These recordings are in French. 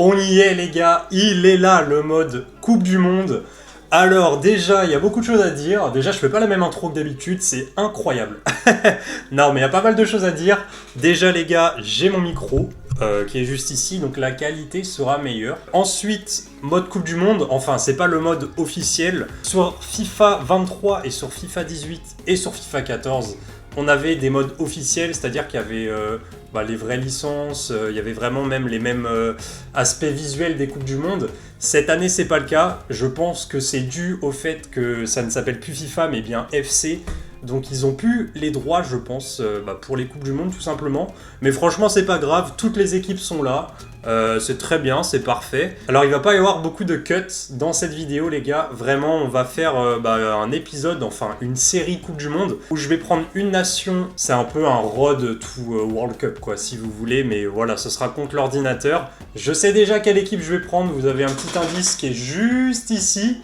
On y est les gars, il est là le mode Coupe du Monde. Alors déjà, il y a beaucoup de choses à dire. Déjà, je fais pas la même intro que d'habitude, c'est incroyable. Non, mais il y a pas mal de choses à dire. Déjà les gars, j'ai mon micro qui est juste ici, donc la qualité sera meilleure. Ensuite, mode Coupe du Monde, enfin c'est pas le mode officiel. Sur FIFA 23 et sur FIFA 18 et sur FIFA 14, on avait des modes officiels, c'est-à-dire qu'il y avait les vraies licences, il y avait vraiment même les mêmes aspects visuels des Coupes du Monde. Cette année, c'est pas le cas. Je pense que c'est dû au fait que ça ne s'appelle plus FIFA, mais bien FC. Donc ils ont plus les droits, je pense, pour les Coupes du Monde, tout simplement. Mais franchement, c'est pas grave, toutes les équipes sont là. C'est très bien, c'est parfait. Alors il va pas y avoir beaucoup de cuts dans cette vidéo les gars, vraiment on va faire un épisode, enfin une série Coupe du Monde où je vais prendre une nation, c'est un peu un road to World Cup quoi si vous voulez, mais voilà ce sera contre l'ordinateur. Je sais déjà quelle équipe je vais prendre, vous avez un petit indice qui est juste ici.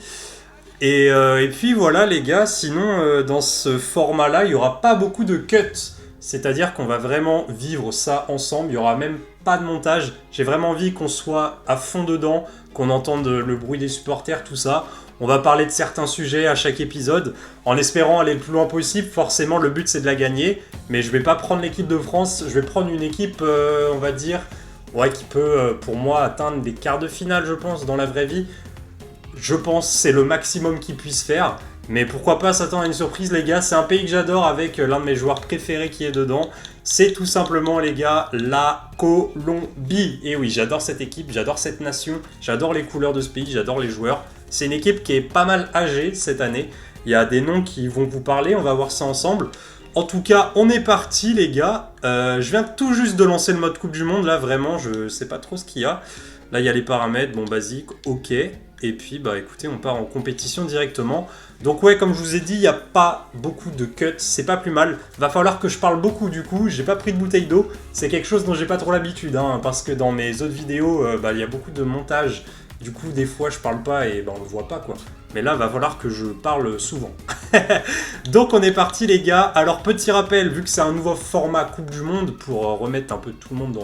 Et puis voilà les gars, sinon dans ce format là il n'y aura pas beaucoup de cuts. C'est-à-dire qu'on va vraiment vivre ça ensemble, il n'y aura même pas de montage. J'ai vraiment envie qu'on soit à fond dedans, qu'on entende le bruit des supporters, tout ça. On va parler de certains sujets à chaque épisode, en espérant aller le plus loin possible. Forcément, le but c'est de la gagner, mais je vais pas prendre l'équipe de France, je vais prendre une équipe, on va dire, qui peut pour moi atteindre des quarts de finale, je pense, dans la vraie vie. Je pense que c'est le maximum qu'ils puissent faire. Mais pourquoi pas s'attendre à une surprise les gars, c'est un pays que j'adore avec l'un de mes joueurs préférés qui est dedans. C'est tout simplement les gars, la Colombie. Et oui, j'adore cette équipe, j'adore cette nation, j'adore les couleurs de ce pays, j'adore les joueurs. C'est une équipe qui est pas mal âgée cette année. Il y a des noms qui vont vous parler, on va voir ça ensemble. En tout cas, on est parti les gars. Je viens tout juste de lancer le mode Coupe du Monde, là vraiment, je sais pas trop ce qu'il y a. Là, il y a les paramètres, bon basique, ok. Et puis, écoutez, on part en compétition directement. Donc ouais, comme je vous ai dit, il n'y a pas beaucoup de cuts, c'est pas plus mal. Va falloir que je parle beaucoup du coup, j'ai pas pris de bouteille d'eau. C'est quelque chose dont j'ai pas trop l'habitude, parce que dans mes autres vidéos, il y a beaucoup de montage. Du coup, des fois, je parle pas et on le voit pas, quoi. Mais là, va falloir que je parle souvent. Donc, on est parti, les gars. Alors, petit rappel, vu que c'est un nouveau format Coupe du Monde, pour remettre un peu tout le monde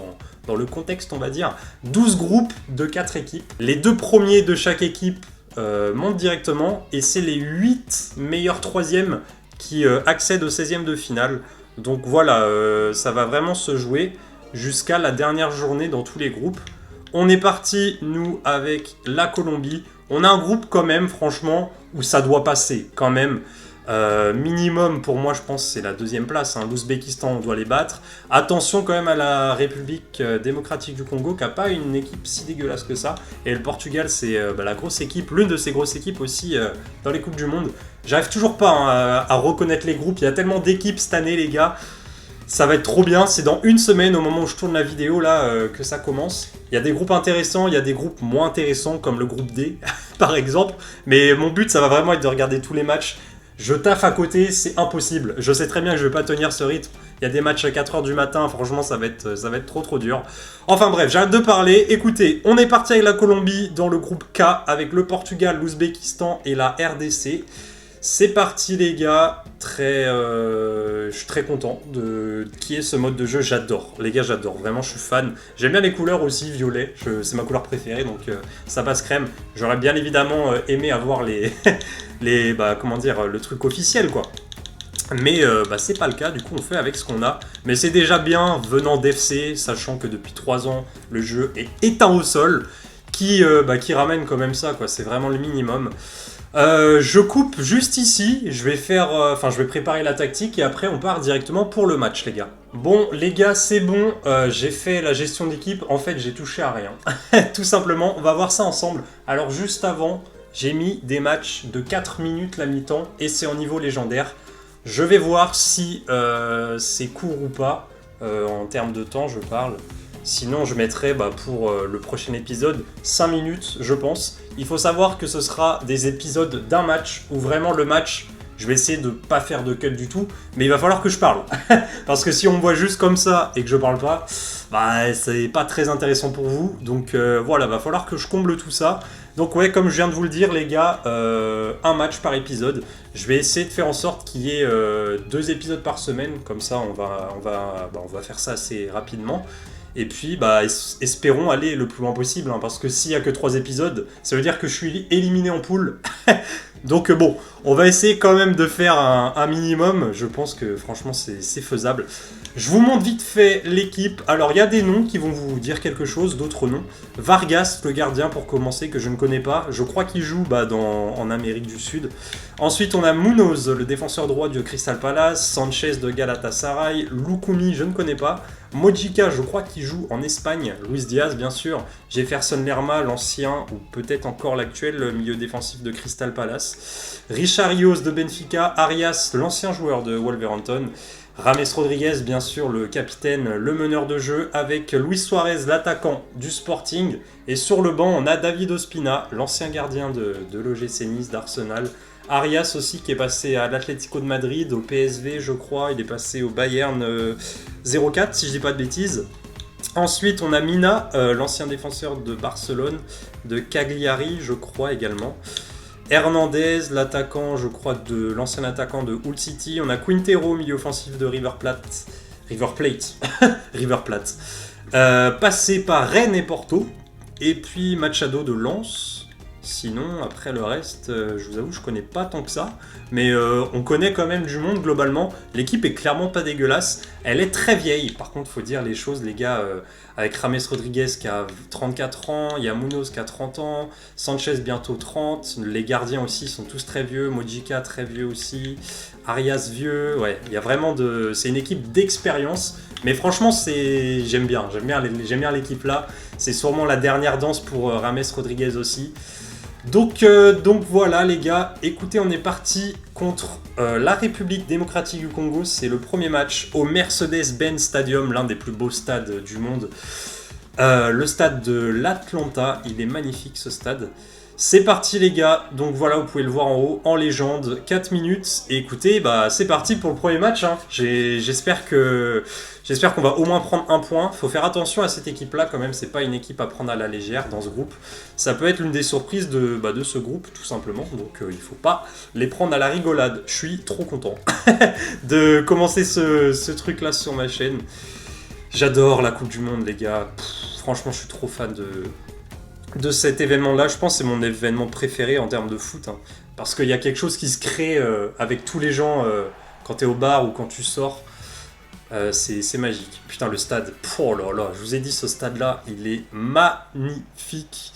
dans le contexte, on va dire, 12 groupes de 4 équipes. Les 2 premiers de chaque équipe montent directement, et c'est les 8 meilleurs 3e qui accèdent au 16e de finale. Donc voilà, ça va vraiment se jouer jusqu'à la dernière journée dans tous les groupes. On est parti, nous, avec la Colombie. On a un groupe quand même, franchement, où ça doit passer quand même. Minimum, pour moi, je pense, c'est la 2e place. L'Ouzbékistan, on doit les battre. Attention quand même à la République démocratique du Congo, qui n'a pas une équipe si dégueulasse que ça. Et le Portugal, c'est la grosse équipe, l'une de ces grosses équipes aussi dans les Coupes du Monde. J'arrive toujours pas à reconnaître les groupes. Il y a tellement d'équipes cette année, les gars. Ça va être trop bien, c'est dans une semaine au moment où je tourne la vidéo là que ça commence. Il y a des groupes intéressants, il y a des groupes moins intéressants comme le groupe D par exemple. Mais mon but ça va vraiment être de regarder tous les matchs. Je taffe à côté, c'est impossible. Je sais très bien que je vais pas tenir ce rythme. Il y a des matchs à 4h du matin, franchement ça va être trop dur. Enfin bref, j'arrête de parler. Écoutez, on est parti avec la Colombie dans le groupe K avec le Portugal, l'Ouzbékistan et la RDC. C'est parti les gars, je suis très content de qui est ce mode de jeu, j'adore. Les gars j'adore, vraiment je suis fan. J'aime bien les couleurs aussi, violet, c'est ma couleur préférée donc ça passe crème. J'aurais bien évidemment aimé avoir le truc officiel quoi. Mais c'est pas le cas, du coup on fait avec ce qu'on a. Mais c'est déjà bien venant d'FC, sachant que depuis 3 ans le jeu est éteint au sol, qui ramène quand même ça quoi, c'est vraiment le minimum. Je coupe juste ici, je vais préparer la tactique et après on part directement pour le match les gars. Bon les gars c'est bon, j'ai fait la gestion d'équipe, en fait j'ai touché à rien. Tout simplement, on va voir ça ensemble. Alors juste avant, j'ai mis des matchs de 4 minutes la mi-temps et c'est en niveau légendaire. Je vais voir si c'est court ou pas, en termes de temps je parle. Sinon, je mettrai pour le prochain épisode 5 minutes, je pense. Il faut savoir que ce sera des épisodes d'un match, où vraiment le match, je vais essayer de pas faire de cut du tout, mais il va falloir que je parle. Parce que si on me voit juste comme ça et que je parle pas, c'est pas très intéressant pour vous. Donc voilà, va falloir que je comble tout ça. Donc ouais, comme je viens de vous le dire les gars, un match par épisode. Je vais essayer de faire en sorte qu'il y ait 2 épisodes par semaine, comme ça on va faire ça assez rapidement. Et puis, bah, espérons aller le plus loin possible, hein, parce que s'il y a que 3 épisodes, ça veut dire que je suis éliminé en poule. Donc bon, on va essayer quand même de faire un minimum. Je pense que franchement, c'est faisable. Je vous montre vite fait l'équipe. Alors, il y a des noms qui vont vous dire quelque chose, d'autres noms. Vargas, le gardien, pour commencer, que je ne connais pas. Je crois qu'il joue en Amérique du Sud. Ensuite, on a Munoz, le défenseur droit du Crystal Palace. Sanchez de Galatasaray. Lukumi, je ne connais pas. Mojica, je crois qu'il joue en Espagne. Luis Diaz, bien sûr. Jefferson Lerma, l'ancien, ou peut-être encore l'actuel milieu défensif de Crystal Palace. Richard Rios de Benfica. Arias, l'ancien joueur de Wolverhampton. Rames Rodriguez, bien sûr, le capitaine, le meneur de jeu, avec Luis Suarez, l'attaquant du Sporting. Et sur le banc, on a David Ospina, l'ancien gardien de l'OGC Nice, d'Arsenal. Arias aussi, qui est passé à l'Atlético de Madrid, au PSV, je crois. Il est passé au Bayern 04, si je dis pas de bêtises. Ensuite, on a Mina, l'ancien défenseur de Barcelone, de Cagliari, je crois également. Hernandez, l'attaquant, je crois, de l'ancien attaquant de Hull City. On a Quintero, milieu offensif de River Plate. River Plate. Passé par Rennes et Porto. Et puis Machado de Lens. Sinon, après le reste, je vous avoue, je connais pas tant que ça. Mais on connaît quand même du monde globalement. L'équipe est clairement pas dégueulasse. Elle est très vieille. Par contre, faut dire les choses, les gars. Avec Rames Rodriguez qui a 34 ans, il y a Munoz qui a 30 ans, Sanchez bientôt 30, les gardiens aussi sont tous très vieux, Mojica très vieux aussi, Arias vieux, ouais, il y a vraiment c'est une équipe d'expérience, mais franchement j'aime bien l'équipe là, c'est sûrement la dernière danse pour Rames Rodriguez aussi. Donc voilà les gars, écoutez, on est parti contre la République démocratique du Congo. C'est le premier match au Mercedes-Benz Stadium, l'un des plus beaux stades du monde. Le stade de l'Atlanta, il est magnifique ce stade. C'est parti les gars, donc voilà, vous pouvez le voir en haut, en légende, 4 minutes. Et écoutez, bah c'est parti pour le premier match, hein. J'espère qu'on va au moins prendre un point. Faut faire attention à cette équipe-là quand même, c'est pas une équipe à prendre à la légère dans ce groupe. Ça peut être l'une des surprises de ce groupe, tout simplement. Donc il faut pas les prendre à la rigolade. Je suis trop content de commencer ce truc-là sur ma chaîne. J'adore la Coupe du Monde les gars. Franchement, je suis trop fan de cet événement-là. Je pense que c'est mon événement préféré en termes de foot. Hein. Parce qu'il y a quelque chose qui se crée avec tous les gens quand t'es au bar ou quand tu sors. C'est magique. Putain, le stade. Oh là là, je vous ai dit, ce stade-là, il est magnifique.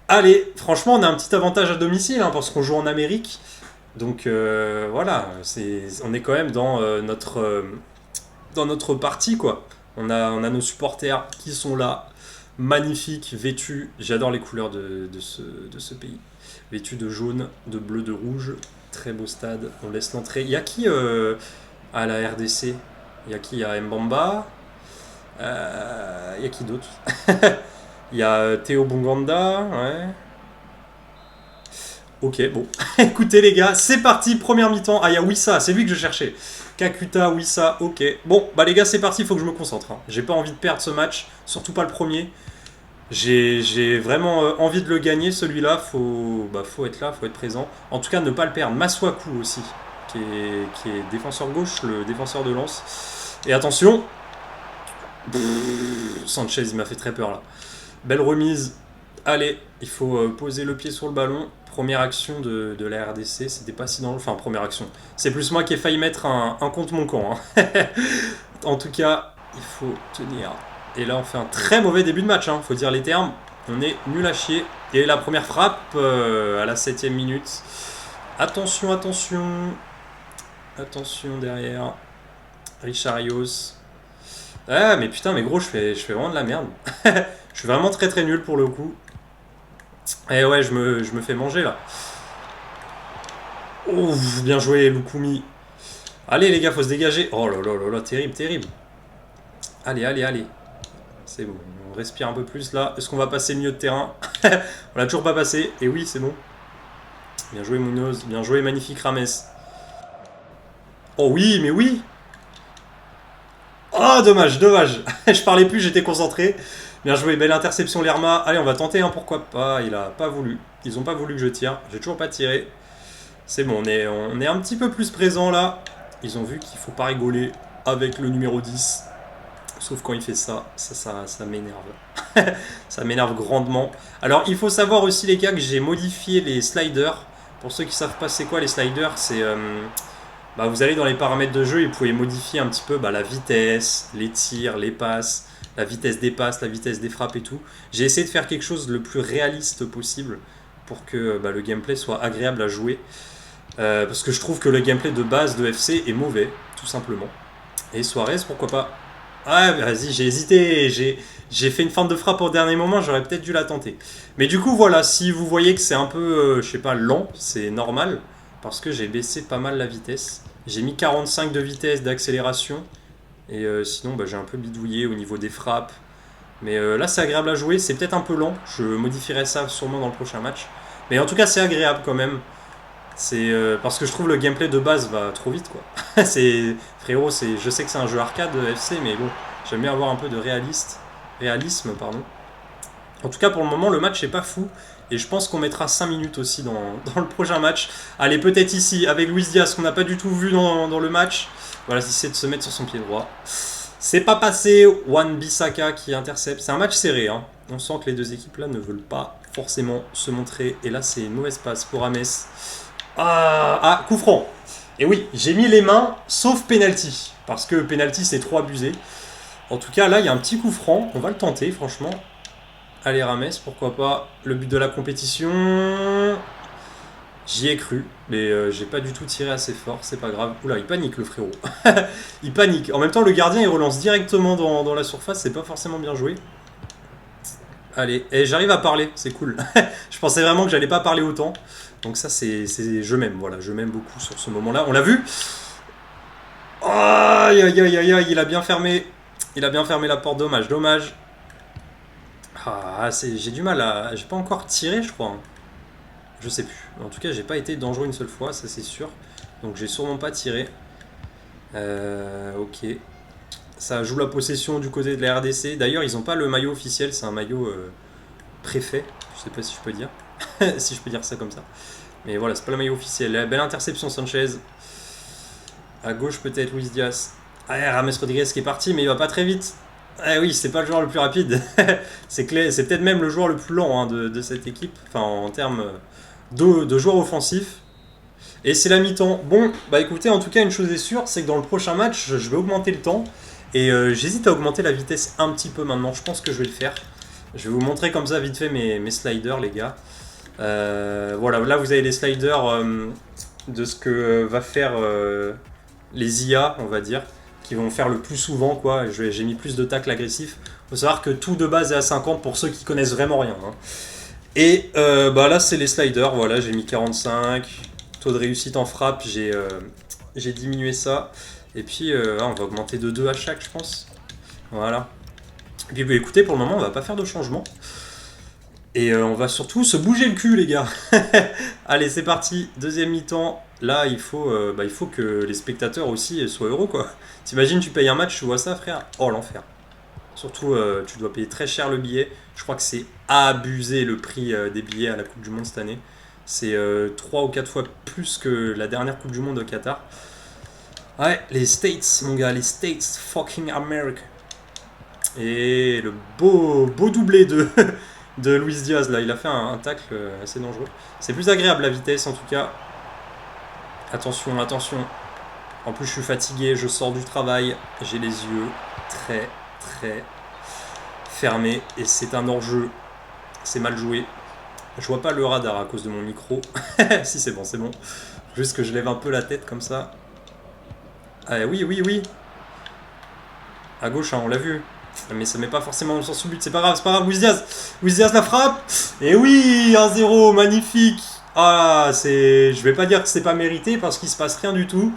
Allez, franchement, on a un petit avantage à domicile hein, parce qu'on joue en Amérique. Donc voilà, on est quand même dans notre partie, quoi. On a nos supporters qui sont là. Magnifique, vêtu, j'adore les couleurs de ce pays. Vêtu de jaune, de bleu, de rouge, très beau stade, on laisse l'entrée. Il y a qui à la RDC? Il y a qui? Il y a Mbamba, il y a qui d'autre? Il y a Théo Bonganda, ouais. Ok, bon. Écoutez les gars, c'est parti, première mi-temps. Ah, il y a Wissa, c'est lui que je cherchais. Kakuta, Wissa, ok. Bon, bah les gars, c'est parti, il faut que je me concentre. Hein. J'ai pas envie de perdre ce match, surtout pas le premier. J'ai vraiment envie de le gagner, celui-là. Faut être là, faut être présent. En tout cas, ne pas le perdre. Masuaku aussi, qui est défenseur gauche, le défenseur de Lens. Et attention, Sanchez, il m'a fait très peur là. Belle remise. Allez, il faut poser le pied sur le ballon. Première action de la RDC, c'était pas si dans le... Enfin, première action. C'est plus moi qui ai failli mettre un contre mon camp. Hein. En tout cas, il faut tenir. Et là, on fait un très mauvais début de match, hein, faut dire les termes. On est nul à chier. Et la première frappe à la 7ème minute. Attention, attention. Attention derrière. Richard Rios. Ah, mais putain, mais gros, je fais vraiment de la merde. Je suis vraiment très très nul pour le coup. Et ouais, je me fais manger là. Ouf, bien joué, Lukumi. Allez les gars, faut se dégager. Oh là là là là, terrible, terrible. Allez, allez, allez. C'est bon, on respire un peu plus là. Est-ce qu'on va passer le milieu de terrain? On l'a toujours pas passé. Et oui, c'est bon. Bien joué Munoz, bien joué, magnifique Rames. Oh oui, mais oui. Oh, dommage, dommage. Je parlais plus, j'étais concentré. Bien joué, belle interception Lerma. Allez, on va tenter, hein, pourquoi pas. Il a pas voulu. Ils ont pas voulu que je tire. J'ai toujours pas tiré. C'est bon, on est un petit peu plus présent là. Ils ont vu qu'il faut pas rigoler avec le numéro 10. Sauf quand il fait ça m'énerve. Ça m'énerve grandement. Alors, il faut savoir aussi, les gars, que j'ai modifié les sliders. Pour ceux qui savent pas c'est quoi les sliders, c'est... vous allez dans les paramètres de jeu et vous pouvez modifier un petit peu la vitesse, les tirs, les passes, la vitesse des passes, la vitesse des frappes et tout. J'ai essayé de faire quelque chose le plus réaliste possible pour que le gameplay soit agréable à jouer. Parce que je trouve que le gameplay de base de FC est mauvais, tout simplement. Et Suarez, pourquoi pas? Ah, vas-y, j'ai hésité, j'ai fait une feinte de frappe au dernier moment, j'aurais peut-être dû la tenter. Mais du coup, voilà, si vous voyez que c'est un peu, je sais pas, lent, c'est normal, parce que j'ai baissé pas mal la vitesse. J'ai mis 45 de vitesse d'accélération, et sinon, j'ai un peu bidouillé au niveau des frappes. Mais là, c'est agréable à jouer, c'est peut-être un peu lent, je modifierai ça sûrement dans le prochain match. Mais en tout cas, c'est agréable quand même. C'est parce que je trouve le gameplay de base va trop vite quoi. Frérot, je sais que c'est un jeu arcade FC, mais bon, j'aime bien avoir un peu de réalisme, pardon. En tout cas, pour le moment, le match est pas fou. Et je pense qu'on mettra 5 minutes aussi dans le prochain match. Allez, peut-être ici, avec Luis Diaz, qu'on n'a pas du tout vu dans le match. Voilà, il essaie de se mettre sur son pied droit. C'est pas passé. Wan-Bissaka qui intercepte. C'est un match serré, hein. On sent que les deux équipes là ne veulent pas forcément se montrer. Et là, c'est une mauvaise passe pour Rames. Coup franc. Et oui, j'ai mis les mains, sauf penalty. Parce que penalty, c'est trop abusé. En tout cas, là, il y a un petit coup franc. On va le tenter, franchement. Allez, Rames, pourquoi pas. Le but de la compétition. J'y ai cru. Mais j'ai pas du tout tiré assez fort. C'est pas grave. Oula, il panique, le frérot. Il panique. En même temps, le gardien, il relance directement dans la surface. C'est pas forcément bien joué. Allez, et j'arrive à parler. C'est cool. Je pensais vraiment que j'allais pas parler autant. Donc ça, je m'aime, voilà, je m'aime beaucoup sur ce moment-là. On l'a vu. Aïe, aïe, aïe, aïe, aïe, il a bien fermé la porte, dommage. J'ai du mal à... J'ai pas encore tiré, je crois. Hein. Je sais plus. En tout cas, j'ai pas été dangereux une seule fois, ça c'est sûr. Donc j'ai sûrement pas tiré. Ok. Ça joue la possession du côté de la RDC. D'ailleurs, ils ont pas le maillot officiel, c'est un maillot préfet. Je sais pas si je peux dire. Si je peux dire ça comme ça. Mais voilà, c'est pas le maillot officiel. Belle interception, Sanchez. À gauche, peut-être, Luis Diaz. Rames Rodriguez qui est parti, mais il va pas très vite. Oui, c'est pas le joueur le plus rapide. C'est peut-être même le joueur le plus lent de cette équipe. Enfin, en termes de joueurs offensifs. Et c'est la mi-temps. Bon, écoutez, en tout cas, une chose est sûre, c'est que dans le prochain match, je vais augmenter le temps. Et j'hésite à augmenter la vitesse un petit peu maintenant. Je pense que je vais le faire. Je vais vous montrer comme ça vite fait mes sliders, les gars. Voilà, là vous avez les sliders de ce que va faire les IA, on va dire, qui vont faire le plus souvent, quoi. J'ai mis plus de tacles agressifs. Il faut savoir que tout de base est à 50 pour ceux qui connaissent vraiment rien. Hein. Et là, c'est les sliders. Voilà, j'ai mis 45. Taux de réussite en frappe, j'ai diminué ça. Et puis, on va augmenter de 2 à chaque, je pense. Voilà. Et puis, écoutez, pour le moment, on va pas faire de changement. Et on va surtout se bouger le cul, les gars. Allez, c'est parti. Deuxième mi-temps. Là, il faut que les spectateurs aussi soient heureux, quoi. T'imagines, tu payes un match, tu vois ça, frère? Oh, l'enfer. Surtout, tu dois payer très cher le billet. Je crois que c'est abusé le prix des billets à la Coupe du Monde cette année. C'est 3 ou 4 fois plus que la dernière Coupe du Monde au Qatar. Ouais, les States, mon gars, les States fucking America. Et le beau doublé de Luis Diaz, là, il a fait un tacle assez dangereux. C'est plus agréable la vitesse en tout cas. Attention. En plus, je suis fatigué, je sors du travail, j'ai les yeux très fermés et c'est un hors-jeu. C'est mal joué. Je vois pas le radar à cause de mon micro. Si, c'est bon. Juste que je lève un peu la tête comme ça. Ah, oui. À gauche, hein, on l'a vu. Mais ça met pas forcément dans le sens du but. C'est pas grave, Luis Diaz la frappe. Et oui, 1-0, magnifique. Je vais pas dire que c'est pas mérité parce qu'il se passe rien du tout.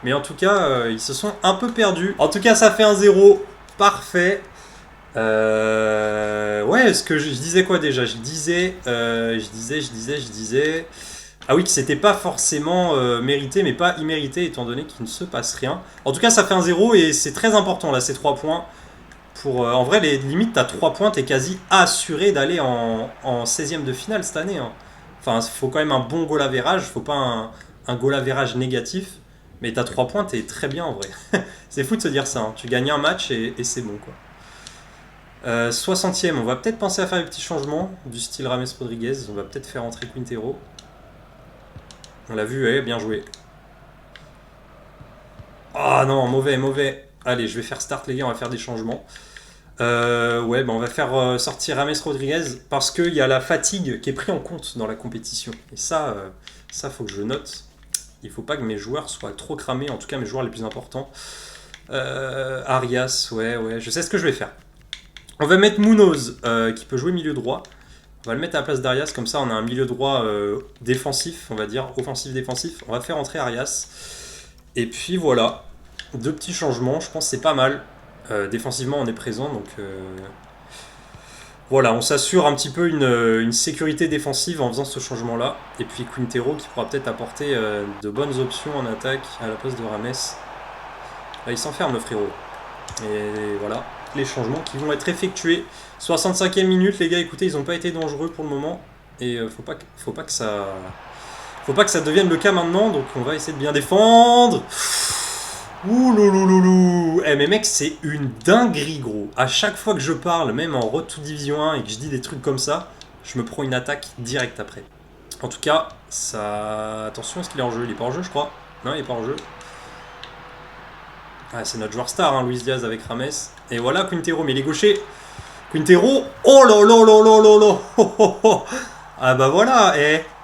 Mais en tout cas, ils se sont un peu perdus. En tout cas, ça fait 1-0. Parfait. Ouais, ce que je disais quoi déjà? Je disais. Ah oui, que c'était pas forcément mérité, mais pas immérité, étant donné qu'il ne se passe rien. En tout cas, ça fait 1-0 et c'est très important là, ces 3 points. En vrai, les limites, t'as 3 points, t'es quasi assuré d'aller en 16e de finale cette année. Hein. Enfin, il faut quand même un bon goal average, faut pas un goal average négatif. Mais t'as 3 points, t'es très bien en vrai. C'est fou de se dire ça, hein. Tu gagnes un match et c'est bon quoi. 60e, on va peut-être penser à faire des petits changements du style Rames Rodriguez. On va peut-être faire entrer Quintero. On l'a vu, bien joué. Ah non, mauvais, mauvais. Allez, je vais faire start les gars, on va faire des changements. Ouais, on va faire sortir Rames Rodriguez parce qu'il y a la fatigue qui est prise en compte dans la compétition. Et ça, faut que je le note. Il faut pas que mes joueurs soient trop cramés, en tout cas mes joueurs les plus importants. Arias, ouais, je sais ce que je vais faire. On va mettre Munoz, qui peut jouer milieu droit. On va le mettre à la place d'Arias, comme ça on a un milieu droit défensif, on va dire, offensif-défensif. On va faire entrer Arias. Et puis voilà, 2 petits changements, je pense que c'est pas mal. Défensivement on est présent, donc voilà, on s'assure un petit peu une sécurité défensive en faisant ce changement-là. Et puis Quintero qui pourra peut-être apporter de bonnes options en attaque à la place de Rames. Là il s'enferme le frérot. Et voilà, les changements qui vont être effectués. 65e minute les gars, écoutez, ils n'ont pas été dangereux pour le moment. Et faut pas que ça devienne le cas maintenant, donc on va essayer de bien défendre. Ouh louloulou. Mais mec, c'est une dinguerie gros. À chaque fois que je parle, même en Road to Division 1 et que je dis des trucs comme ça, je me prends une attaque directe après. En tout cas, ça... Attention, est-ce qu'il est en jeu? Il est pas en jeu je crois. Non, il est pas en jeu. Ah, c'est notre joueur star, hein, Luis Diaz avec Rames. Et voilà Quintero, mais il est gaucher. Quintero, oh là là là là là là. Oh, oh, oh. Ah bah voilà,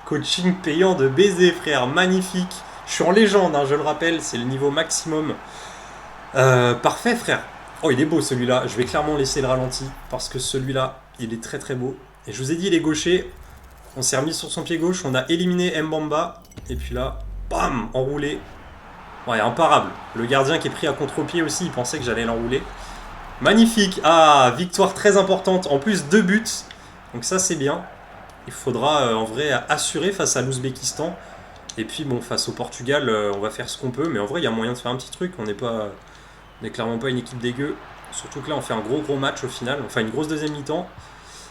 coaching payant de baiser frère, magnifique. Je suis en légende, hein, je le rappelle, c'est le niveau maximum. Parfait frère. Oh il est beau celui-là, je vais clairement laisser le ralenti parce que celui-là, il est très très beau. Et je vous ai dit il est gaucher, on s'est remis sur son pied gauche, on a éliminé Mbamba. Et puis là, bam, enroulé. Ouais, imparable. Le gardien qui est pris à contre-pied aussi, il pensait que j'allais l'enrouler. Magnifique. Ah, victoire très importante. En plus, 2 buts. Donc ça, c'est bien. Il faudra en vrai assurer face à l'Ouzbékistan. Et puis bon, face au Portugal, on va faire ce qu'on peut. Mais en vrai, il y a moyen de faire un petit truc. On n'est clairement pas une équipe dégueu. Surtout que là, on fait un gros match au final. Enfin, une grosse deuxième mi-temps.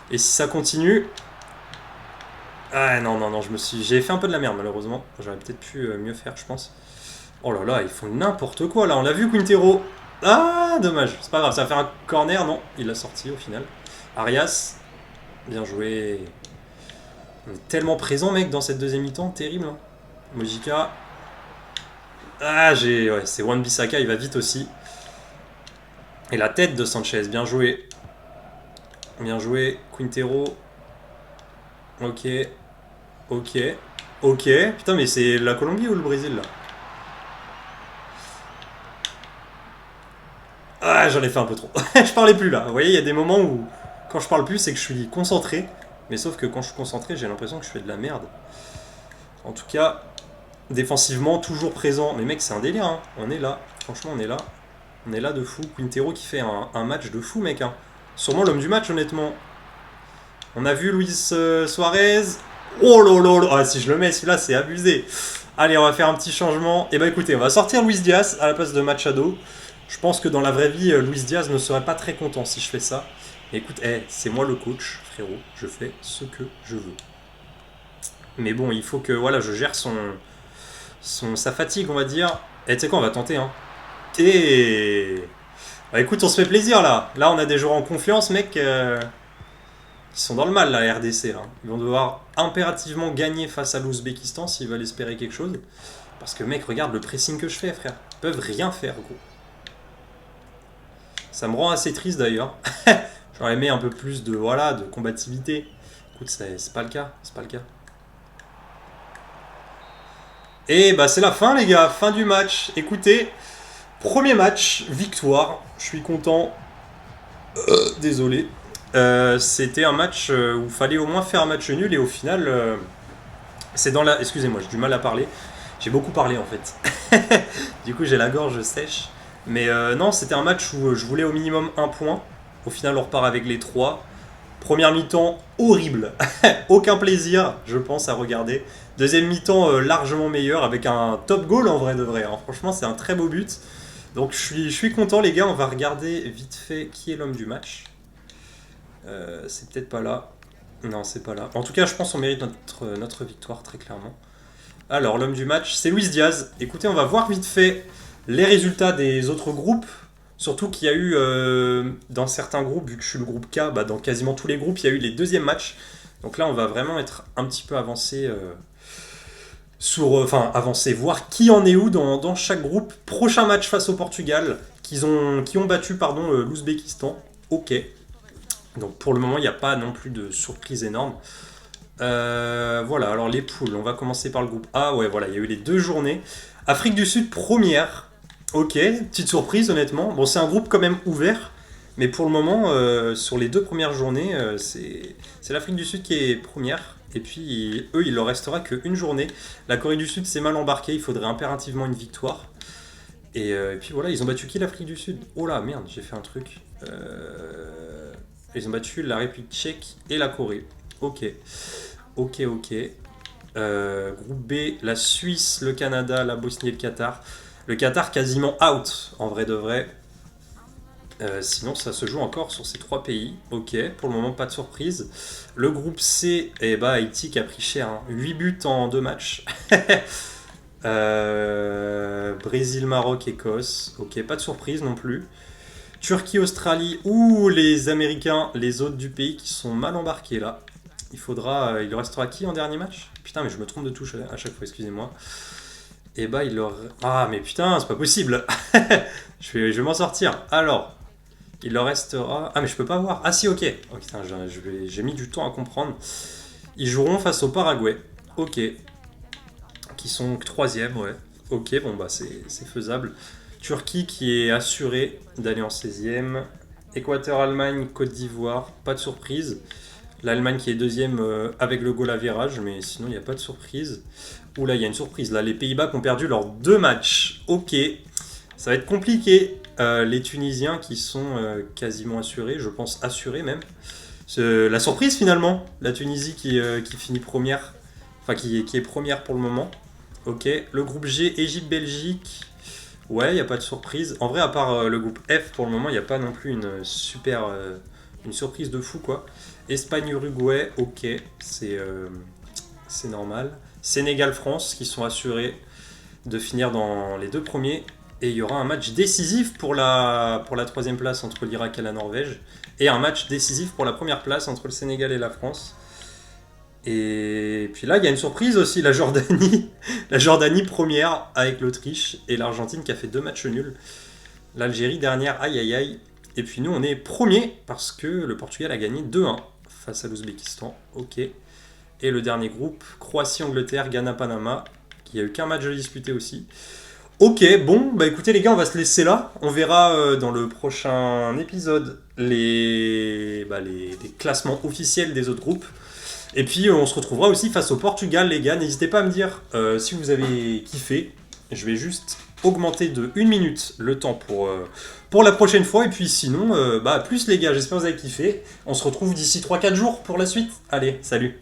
Et si ça continue... Ah non, j'ai fait un peu de la merde malheureusement. J'aurais peut-être pu mieux faire, je pense. Oh là là, ils font n'importe quoi là, on l'a vu Quintero. Ah, dommage, c'est pas grave, ça va faire un corner, non, il l'a sorti au final. Arias, bien joué. On est tellement présent mec dans cette deuxième mi-temps, terrible. Hein. Mojica. Ah, ouais, c'est Wan-Bissaka, il va vite aussi. Et la tête de Sanchez, bien joué. Bien joué, Quintero. Ok. Putain, mais c'est la Colombie ou le Brésil là? Ah, j'en ai fait un peu trop. Je parlais plus là. Vous voyez, il y a des moments où, quand je parle plus, c'est que je suis concentré. Mais sauf que quand je suis concentré, j'ai l'impression que je fais de la merde. En tout cas, défensivement, toujours présent. Mais mec, c'est un délire. Hein. On est là. Franchement, on est là. On est là de fou. Quintero qui fait un match de fou, mec. Hein. Sûrement l'homme du match, honnêtement. On a vu Luis Suarez. Oh là là là. Ah, si je le mets, celui-là, c'est abusé. Allez, on va faire un petit changement. Et bah écoutez, on va sortir Luis Diaz à la place de Machado. Je pense que dans la vraie vie, Luis Diaz ne serait pas très content si je fais ça. Mais écoute, c'est moi le coach, frérot. Je fais ce que je veux. Mais bon, il faut que voilà, je gère sa fatigue, on va dire. Et tu sais quoi, on va tenter. Hein. Bah écoute, on se fait plaisir là. Là, on a des joueurs en confiance, mec. Qui sont dans le mal, la RDC. Là. Ils vont devoir impérativement gagner face à l'Ouzbékistan s'ils veulent espérer quelque chose. Parce que, mec, regarde le pressing que je fais, frère. Ils peuvent rien faire, gros. Ça me rend assez triste d'ailleurs. J'aurais aimé un peu plus de combativité. Écoute, c'est pas le cas. Et bah c'est la fin les gars, fin du match. Écoutez, premier match, victoire. Je suis content. Désolé. C'était un match où il fallait au moins faire un match nul et au final, c'est dans la... Excusez-moi, j'ai du mal à parler. J'ai beaucoup parlé en fait. Du coup j'ai la gorge sèche. Mais non, c'était un match où je voulais au minimum 1 point. Au final, on repart avec les 3. Première mi-temps, horrible. Aucun plaisir, je pense, à regarder. Deuxième mi-temps, largement meilleur, avec un top goal en vrai de vrai. Hein. Franchement, c'est un très beau but. Donc je suis content, les gars. On va regarder vite fait qui est l'homme du match. C'est peut-être pas là. Non, c'est pas là. En tout cas, je pense qu'on mérite notre victoire, très clairement. Alors, l'homme du match, c'est Luis Diaz. Écoutez, on va voir vite fait les résultats des autres groupes. Surtout qu'il y a eu, dans certains groupes, vu que je suis le groupe K, bah, dans quasiment tous les groupes, il y a eu les deuxièmes matchs. Donc là, on va vraiment être un petit peu avancé avancer, voir qui en est où dans chaque groupe. Prochain match face au Portugal, qui ont battu l'Ouzbékistan. Ok. Donc pour le moment, il n'y a pas non plus de surprise énorme. Voilà, alors les poules, on va commencer par le groupe A. Ouais, voilà, il y a eu les 2 journées. Afrique du Sud, première. Ok, petite surprise honnêtement. Bon, c'est un groupe quand même ouvert. Mais pour le moment, sur les 2 premières journées, c'est l'Afrique du Sud qui est première. Et puis, eux, il leur restera qu'une journée. La Corée du Sud, c'est mal embarqué. Il faudrait impérativement une victoire. Et puis voilà, ils ont battu qui l'Afrique du Sud? Oh là, merde, j'ai fait un truc. Ils ont battu la République tchèque et la Corée. Ok. Ok. Groupe B, la Suisse, le Canada, la Bosnie et le Qatar. Le Qatar quasiment out, en vrai de vrai. Sinon, ça se joue encore sur ces 3 pays. Ok, pour le moment, pas de surprise. Le groupe C, Haïti qui a pris cher. 8 buts en 2 matchs. Brésil, Maroc, Écosse. Ok, pas de surprise non plus. Turquie, Australie, ou les Américains, les autres du pays qui sont mal embarqués là. Il leur restera qui en dernier match? Putain, mais je me trompe de touche à chaque fois, excusez-moi. Il leur... Ah, mais putain, c'est pas possible. je vais m'en sortir. Alors, il leur restera... Ah, mais je peux pas voir. Ah si, ok. Oh, putain, j'ai mis du temps à comprendre. Ils joueront face au Paraguay. Ok. Qui sont 3e, ouais. Ok, bon, bah c'est faisable. Turquie qui est assurée d'aller en 16e. Équateur, Allemagne, Côte d'Ivoire. Pas de surprise. L'Allemagne qui est 2e avec le goal à virage, mais sinon il n'y a pas de surprise. Oula, il y a une surprise là. Les Pays-Bas qui ont perdu leurs 2 matchs. Ok. Ça va être compliqué. Les Tunisiens qui sont quasiment assurés, je pense assurés même. La surprise finalement, la Tunisie qui finit première, enfin qui est première pour le moment. Ok, le groupe G, Égypte, Belgique. Ouais, il n'y a pas de surprise. En vrai, à part le groupe F, pour le moment, il n'y a pas non plus une surprise de fou quoi. Espagne, Uruguay, ok, c'est normal. Sénégal, France qui sont assurés de finir dans les 2 premiers. Et il y aura un match décisif pour la 3e place entre l'Irak et la Norvège. Et un match décisif pour la 1re place entre le Sénégal et la France. Et puis là, il y a une surprise aussi, la Jordanie. La Jordanie première avec l'Autriche. Et l'Argentine qui a fait 2 matchs nuls. L'Algérie dernière, aïe aïe aïe. Et puis nous, on est premier parce que le Portugal a gagné 2-1 face à l'Ouzbékistan. Ok. Et le dernier groupe, Croatie, Angleterre, Ghana, Panama. Qui a eu qu'un match de disputé aussi. Ok, bon, bah écoutez les gars, on va se laisser là. On verra dans le prochain épisode les classements officiels des autres groupes. Et puis on se retrouvera aussi face au Portugal, les gars. N'hésitez pas à me dire si vous avez kiffé. Je vais juste augmenter de 1 minute le temps pour la prochaine fois. Et puis sinon, plus les gars, j'espère que vous avez kiffé. On se retrouve d'ici 3-4 jours pour la suite. Allez, salut!